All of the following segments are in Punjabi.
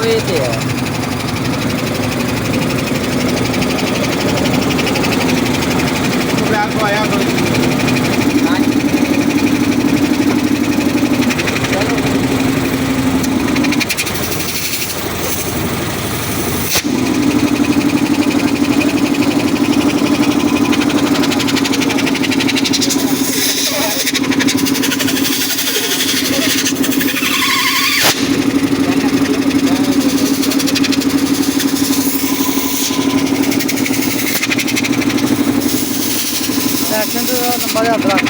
ਵੇ ਤੇ ਹੈ। ਬਲੈਕ ਤੋਂ ਆਇਆ ਕੋਈ ਐਕਸ਼ਨ ਤੇ ਲੰਬਾ ਜਿਹਾ ਹੱਥ ਰੱਖ।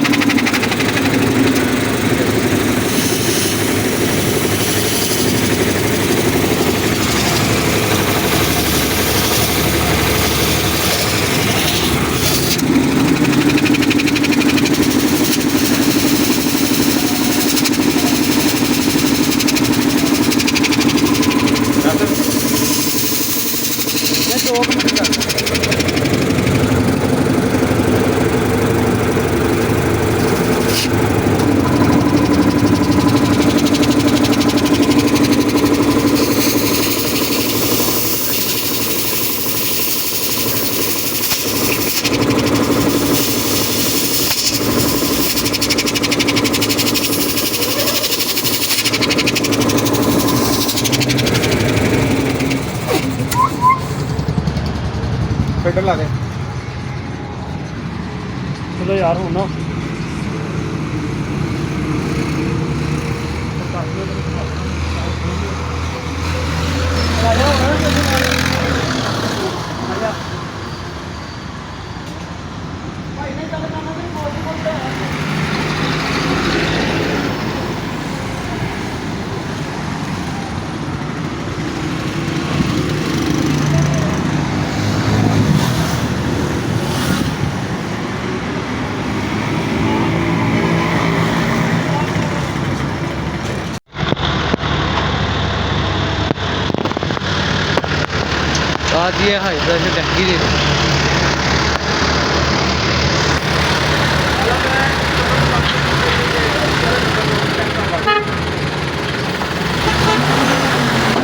ਇਹ 2 ਮਿੰਟ ਕਰ। ਫਿਲਟਰ ਲਾ ਦੇ। ਚਲੋ ਯਾਰ ਹੁਣ ਨਾ ਆਦੀ ਹੈ ਹਾਈ ਪ੍ਰੈਸ਼ਰ ਟੈਂਕੀ ਦੇ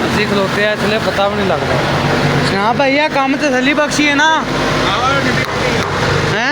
ਅਸੀਂ ਖਲੋਤੇ ਆ इसलिए ਪਤਾ ਵੀ ਨਹੀਂ ਲੱਗਦਾ। ਹਾਂ ਭਾਈ ਇਹ ਕੰਮ ਤਸੱਲੀ ਬਖਸ਼ੀ ਹੈ ਨਾ ਹੈ।